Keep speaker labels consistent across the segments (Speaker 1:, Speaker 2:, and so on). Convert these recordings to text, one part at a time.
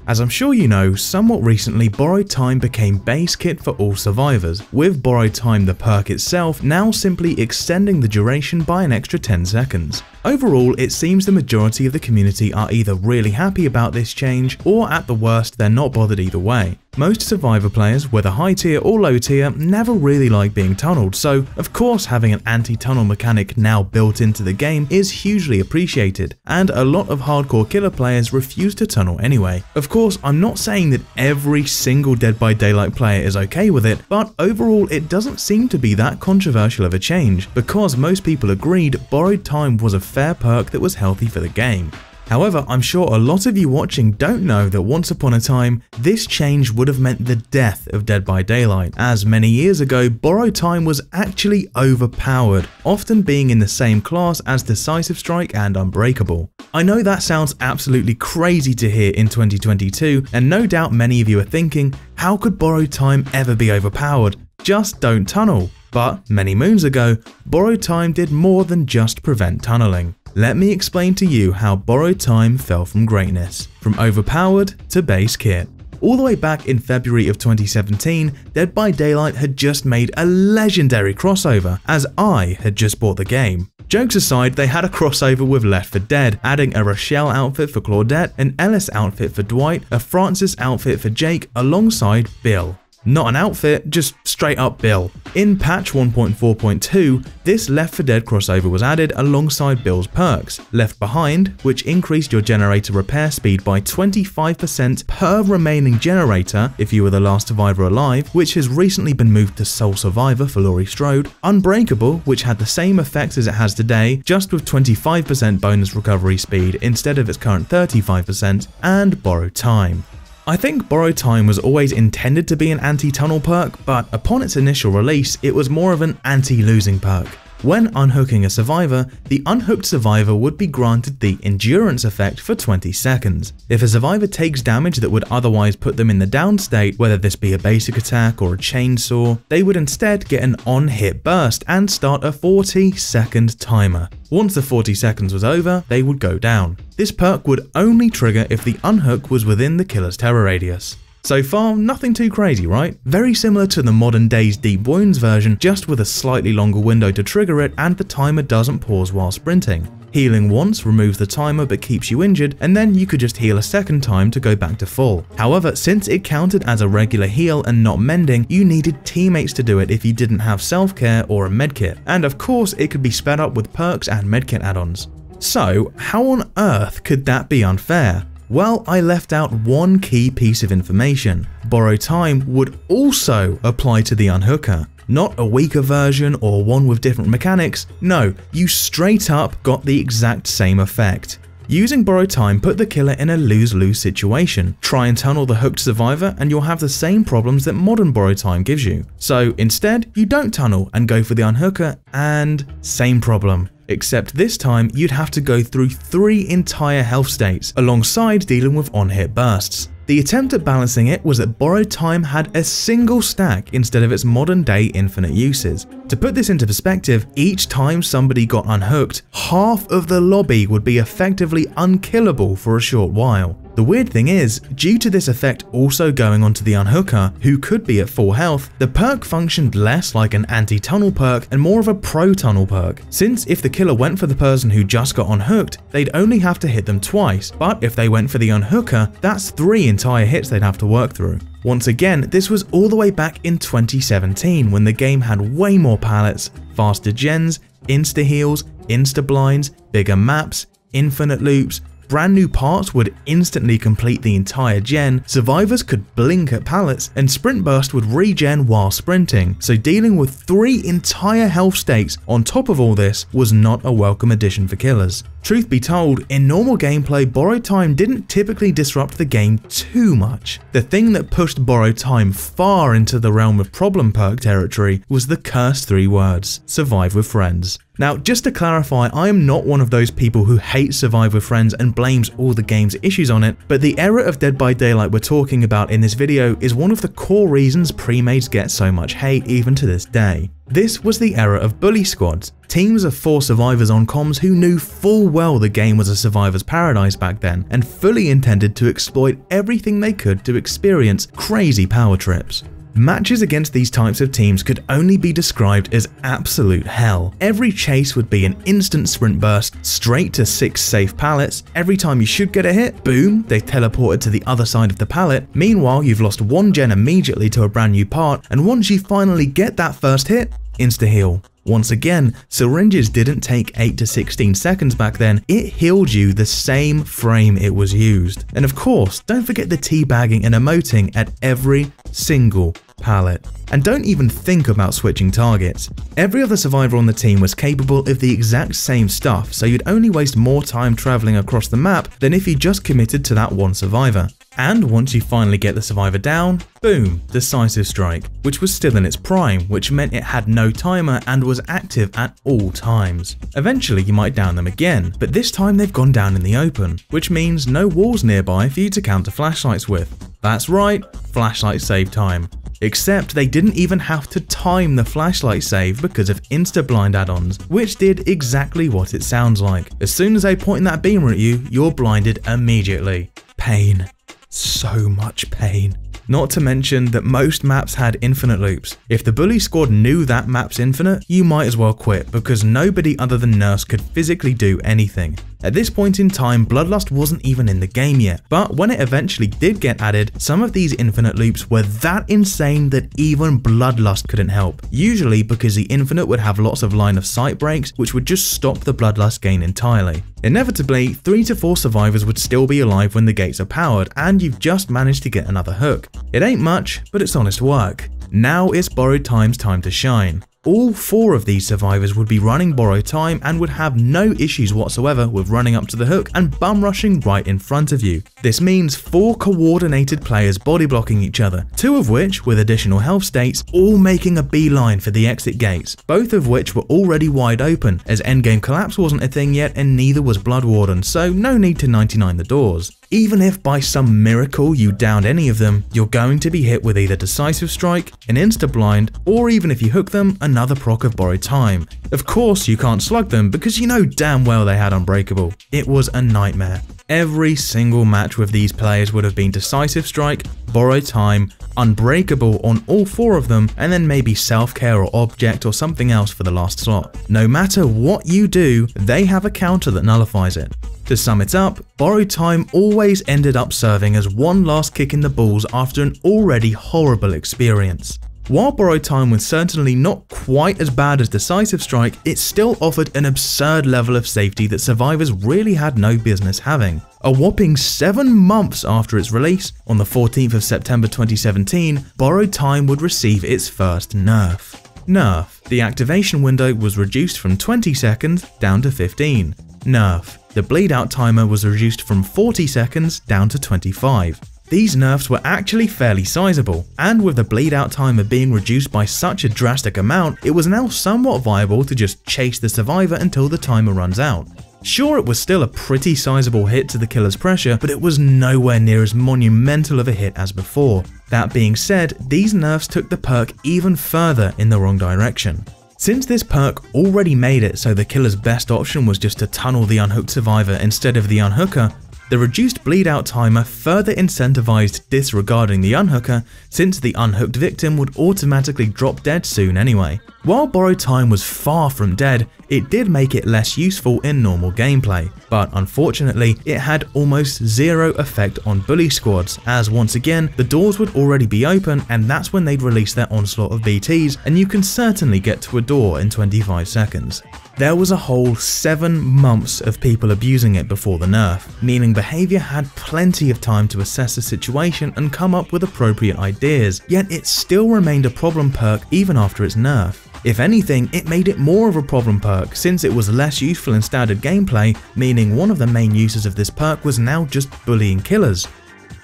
Speaker 1: As I'm sure you know, somewhat recently Borrowed Time became base kit for all survivors, with Borrowed Time the perk itself now simply extending the duration by an extra 10 seconds. Overall, it seems the majority of the community are either really happy about this change, or at the worst they're not bothered either way. Most Survivor players, whether high tier or low tier, never really like being tunneled, so of course having an anti-tunnel mechanic now built into the game is hugely appreciated, and a lot of hardcore killer players refuse to tunnel anyway. Of course, I'm not saying that every single Dead by Daylight player is okay with it, but overall it doesn't seem to be that controversial of a change, because most people agreed Borrowed Time was a fair perk that was healthy for the game. However, I'm sure a lot of you watching don't know that once upon a time, this change would have meant the death of Dead by Daylight, as many years ago, Borrowed Time was actually overpowered, often being in the same class as Decisive Strike and Unbreakable. I know that sounds absolutely crazy to hear in 2022, and no doubt many of you are thinking, how could Borrowed Time ever be overpowered? Just don't tunnel. But many moons ago, Borrowed Time did more than just prevent tunneling. Let me explain to you how Borrowed Time fell from greatness, from overpowered to base kit. All the way back in February of 2017, Dead by Daylight had just made a legendary crossover, as I had just bought the game. Jokes aside, they had a crossover with Left 4 Dead, adding a Rochelle outfit for Claudette, an Ellis outfit for Dwight, a Francis outfit for Jake, alongside Bill. Not an outfit, just straight up Bill. In patch 1.4.2, this Left 4 Dead crossover was added alongside Bill's perks. Left Behind, which increased your generator repair speed by 25% per remaining generator if you were the last survivor alive, which has recently been moved to Sole Survivor for Laurie Strode. Unbreakable, which had the same effects as it has today, just with 25% bonus recovery speed instead of its current 35%, and Borrowed Time. I think Borrowed Time was always intended to be an anti-tunnel perk, but upon its initial release, it was more of an anti-losing perk. When unhooking a survivor, the unhooked survivor would be granted the endurance effect for 20 seconds. If a survivor takes damage that would otherwise put them in the down state, whether this be a basic attack or a chainsaw, they would instead get an on-hit burst and start a 40-second timer. Once the 40 seconds was over, they would go down. This perk would only trigger if the unhook was within the killer's terror radius. So far, nothing too crazy, right? Very similar to the modern day's Deep Wounds version, just with a slightly longer window to trigger it and the timer doesn't pause while sprinting. Healing once removes the timer but keeps you injured, and then you could just heal a second time to go back to full. However, since it counted as a regular heal and not mending, you needed teammates to do it if you didn't have self-care or a medkit. And of course, it could be sped up with perks and medkit add-ons. So, how on earth could that be unfair? Well, I left out one key piece of information. Borrowed Time would also apply to the unhooker. Not a weaker version or one with different mechanics, no, you straight up got the exact same effect. Using Borrowed Time put the killer in a lose-lose situation. Try and tunnel the hooked survivor and you'll have the same problems that modern Borrowed Time gives you. So instead, you don't tunnel and go for the unhooker, and same problem. Except this time, you'd have to go through 3 entire health states, alongside dealing with on-hit bursts. The attempt at balancing it was that Borrowed Time had a single stack instead of its modern day infinite uses. To put this into perspective, each time somebody got unhooked, half of the lobby would be effectively unkillable for a short while. The weird thing is, due to this effect also going onto the unhooker, who could be at full health, the perk functioned less like an anti-tunnel perk and more of a pro-tunnel perk, since if the killer went for the person who just got unhooked, they'd only have to hit them twice, but if they went for the unhooker, that's 3 entire hits they'd have to work through. Once again, this was all the way back in 2017 when the game had way more pallets, faster gens, insta-heals, insta-blinds, bigger maps, infinite loops. Brand new parts would instantly complete the entire gen, survivors could blink at pallets, and sprint burst would regen while sprinting, so dealing with 3 entire health states on top of all this was not a welcome addition for killers. Truth be told, in normal gameplay, Borrowed Time didn't typically disrupt the game too much. The thing that pushed Borrowed Time far into the realm of problem perk territory was the cursed 3 words, survive with friends. Now, just to clarify, I am not one of those people who hate Survive with Friends and blames all the game's issues on it, but the era of Dead by Daylight we're talking about in this video is one of the core reasons pre-mades get so much hate even to this day. This was the era of bully squads, teams of 4 survivors on comms who knew full well the game was a survivor's paradise back then and fully intended to exploit everything they could to experience crazy power trips. Matches against these types of teams could only be described as absolute hell. Every chase would be an instant sprint burst straight to 6 safe pallets. Every time you should get a hit, boom, they teleported to the other side of the pallet. Meanwhile, you've lost 1 gen immediately to a brand new part, and once you finally get that first hit, insta-heal. Once again, syringes didn't take 8 to 16 seconds back then, it healed you the same frame it was used. And of course, don't forget the teabagging and emoting at every single pallet. And don't even think about switching targets. Every other survivor on the team was capable of the exact same stuff, so you'd only waste more time traveling across the map than if you just committed to that one survivor. And once you finally get the survivor down, boom, decisive strike, which was still in its prime, which meant it had no timer and was active at all times. Eventually you might down them again, but this time they've gone down in the open, which means no walls nearby for you to counter flashlights with. That's right, flashlight save time. Except they didn't even have to time the flashlight save because of insta-blind add-ons, which did exactly what it sounds like. As soon as they point that beamer at you, you're blinded immediately. Pain. So much pain. Not to mention that most maps had infinite loops. If the bully squad knew that map's infinite, you might as well quit because nobody other than Nerfs could physically do anything. At this point in time, Bloodlust wasn't even in the game yet, but when it eventually did get added, some of these infinite loops were that insane that even Bloodlust couldn't help, usually because the infinite would have lots of line of sight breaks which would just stop the Bloodlust gain entirely. Inevitably, 3 to 4 survivors would still be alive when the gates are powered and you've just managed to get another hook. It ain't much, but it's honest work. Now it's Borrowed Time's time to shine. All 4 of these survivors would be running Borrowed Time and would have no issues whatsoever with running up to the hook and bum rushing right in front of you. This means 4 coordinated players body blocking each other, 2 of which with additional health states, all making a beeline for the exit gates, both of which were already wide open as endgame collapse wasn't a thing yet and neither was Blood Warden, so no need to 99 the doors. Even if by some miracle you downed any of them, you're going to be hit with either Decisive Strike, an insta-blind, or even if you hook them, another proc of Borrowed Time. Of course you can't slug them because you know damn well they had Unbreakable. It was a nightmare. Every single match with these players would have been Decisive Strike, Borrowed Time, Unbreakable on all 4 of them, and then maybe Self-Care or Object or something else for the last slot. No matter what you do, they have a counter that nullifies it. To sum it up, Borrowed Time always ended up serving as one last kick in the balls after an already horrible experience. While Borrowed Time was certainly not quite as bad as Decisive Strike, it still offered an absurd level of safety that survivors really had no business having. A whopping 7 months after its release, on the 14th of September 2017, Borrowed Time would receive its first nerf. Nerf. The activation window was reduced from 20 seconds down to 15. Nerf. The bleed-out timer was reduced from 40 seconds down to 25. These nerfs were actually fairly sizable, and with the bleed-out timer being reduced by such a drastic amount, it was now somewhat viable to just chase the survivor until the timer runs out. Sure, it was still a pretty sizable hit to the killer's pressure, but it was nowhere near as monumental of a hit as before. That being said, these nerfs took the perk even further in the wrong direction. Since this perk already made it so the killer's best option was just to tunnel the unhooked survivor instead of the unhooker, the reduced bleed-out timer further incentivized disregarding the unhooker since the unhooked victim would automatically drop dead soon anyway. While Borrowed Time was far from dead, it did make it less useful in normal gameplay, but unfortunately it had almost zero effect on bully squads as once again the doors would already be open and that's when they'd release their onslaught of BTs and you can certainly get to a door in 25 seconds. There was a whole 7 months of people abusing it before the nerf, meaning behavior had plenty of time to assess the situation and come up with appropriate ideas, yet it still remained a problem perk even after its nerf. If anything, it made it more of a problem perk since it was less useful in standard gameplay, meaning one of the main uses of this perk was now just bullying killers.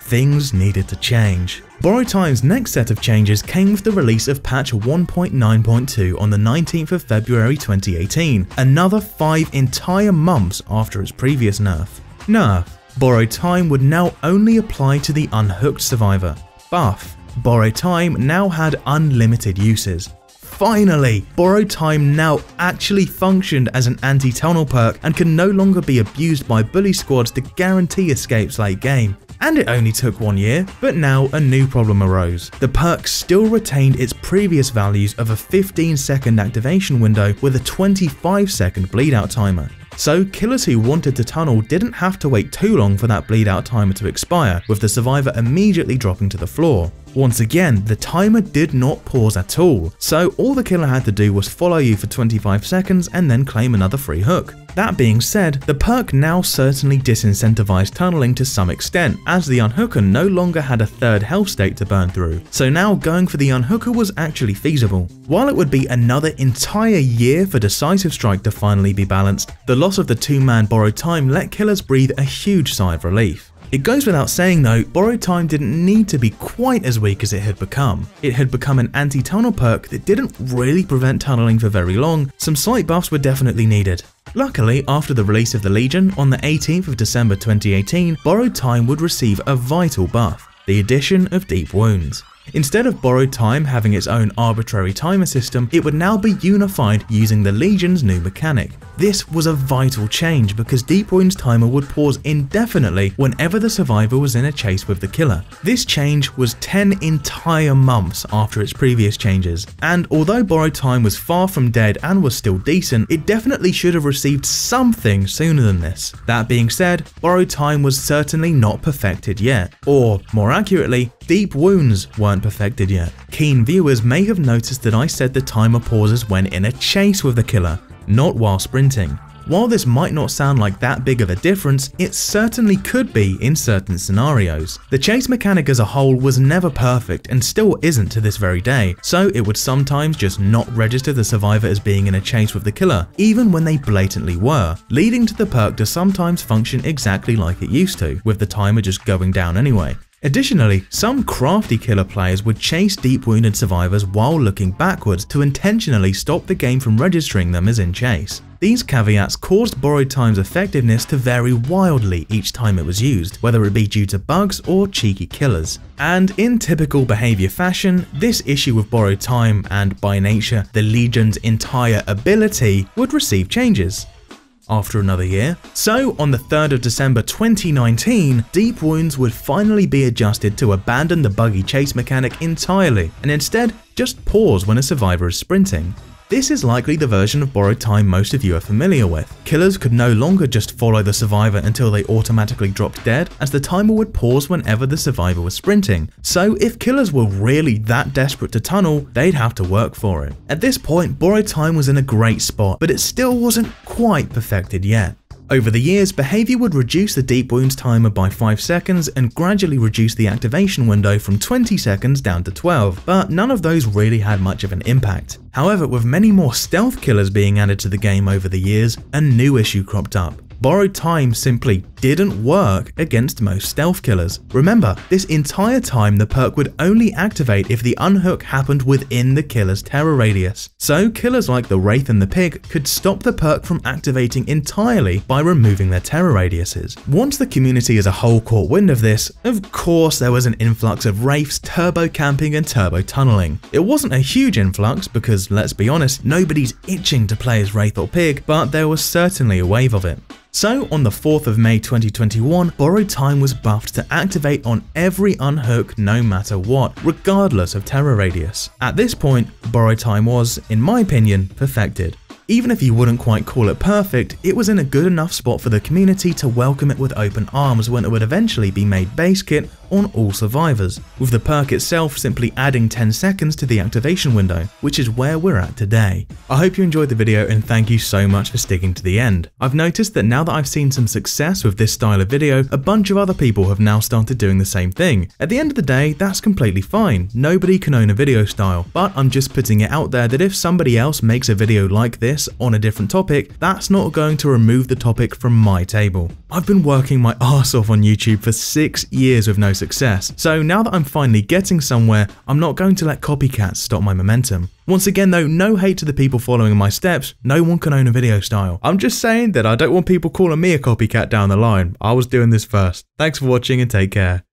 Speaker 1: Things needed to change. Borrowed Time's next set of changes came with the release of patch 1.9.2 on the 19th of February 2018, another 5 entire months after its previous nerf. Nerf. Borrowed Time would now only apply to the unhooked survivor. Buff. Borrowed Time now had unlimited uses. Finally, Borrowed Time now actually functioned as an anti-tunnel perk and can no longer be abused by bully squads to guarantee escapes late game. And it only took 1 year, but now a new problem arose. The perk still retained its previous values of a 15-second activation window with a 25-second bleed-out timer. So killers who wanted to tunnel didn't have to wait too long for that bleed-out timer to expire, with the survivor immediately dropping to the floor. Once again, the timer did not pause at all, so all the killer had to do was follow you for 25 seconds and then claim another free hook. That being said, the perk now certainly disincentivized tunneling to some extent, as the unhooker no longer had a third health state to burn through, so now going for the unhooker was actually feasible. While it would be another entire year for Decisive Strike to finally be balanced, the loss of the 2-man Borrowed Time let killers breathe a huge sigh of relief. It goes without saying though, Borrowed Time didn't need to be quite as weak as it had become. It had become an anti-tunnel perk that didn't really prevent tunneling for very long. Some slight buffs were definitely needed. Luckily, after the release of the Legion on the 18th of December 2018, Borrowed Time would receive a vital buff, the addition of Deep Wounds. Instead of Borrowed Time having its own arbitrary timer system, it would now be unified using the Legion's new mechanic. This was a vital change because Deep Wounds timer would pause indefinitely whenever the survivor was in a chase with the killer. This change was 10 entire months after its previous changes, and although Borrowed Time was far from dead and was still decent, it definitely should have received something sooner than this. That being said, Borrowed Time was certainly not perfected yet, or more accurately, Deep Wounds weren't perfected yet. Keen viewers may have noticed that I said the timer pauses when in a chase with the killer, not while sprinting. While this might not sound like that big of a difference, it certainly could be in certain scenarios. The chase mechanic as a whole was never perfect and still isn't to this very day, so it would sometimes just not register the survivor as being in a chase with the killer, even when they blatantly were, leading to the perk to sometimes function exactly like it used to, with the timer just going down anyway. Additionally, some crafty killer players would chase deep wounded survivors while looking backwards to intentionally stop the game from registering them as in chase. These caveats caused Borrowed Time's effectiveness to vary wildly each time it was used, whether it be due to bugs or cheeky killers. And in typical behavior fashion, this issue with Borrowed Time and by nature the Legion's entire ability would receive changes. After another year. So on the 3rd of December 2019, Deep Wounds would finally be adjusted to abandon the buggy chase mechanic entirely and instead just pause when a survivor is sprinting. This is likely the version of Borrowed Time most of you are familiar with. Killers could no longer just follow the survivor until they automatically dropped dead, as the timer would pause whenever the survivor was sprinting. So if killers were really that desperate to tunnel, they'd have to work for it. At this point, Borrowed Time was in a great spot, but it still wasn't quite perfected yet. Over the years, behavior would reduce the Deep Wounds timer by 5 seconds and gradually reduce the activation window from 20 seconds down to 12, but none of those really had much of an impact. However, with many more stealth killers being added to the game over the years, a new issue cropped up. Borrowed Time simply didn't work against most stealth killers. Remember, this entire time the perk would only activate if the unhook happened within the killer's terror radius. So killers like the Wraith and the Pig could stop the perk from activating entirely by removing their terror radiuses. Once the community as a whole caught wind of this, of course there was an influx of Wraiths turbo camping and turbo tunneling. It wasn't a huge influx because, let's be honest, nobody's itching to play as Wraith or Pig, but there was certainly a wave of it. So on the 4th of May 2021, Borrowed Time was buffed to activate on every unhook no matter what, regardless of terror radius. At this point, Borrowed Time was, in my opinion, perfected. Even if you wouldn't quite call it perfect, it was in a good enough spot for the community to welcome it with open arms when it would eventually be made base kit on all survivors, with the perk itself simply adding 10 seconds to the activation window, which is where we're at today. I hope you enjoyed the video and thank you so much for sticking to the end. I've noticed that now that I've seen some success with this style of video, a bunch of other people have now started doing the same thing. At the end of the day, that's completely fine. Nobody can own a video style, but I'm just putting it out there that if somebody else makes a video like this on a different topic, that's not going to remove the topic from my table. I've been working my arse off on YouTube for 6 years with no success, so now that I'm finally getting somewhere, I'm not going to let copycats stop my momentum. Once again though, no hate to the people following my steps, no one can own a video style. I'm just saying that I don't want people calling me a copycat down the line. I was doing this first. Thanks for watching and take care.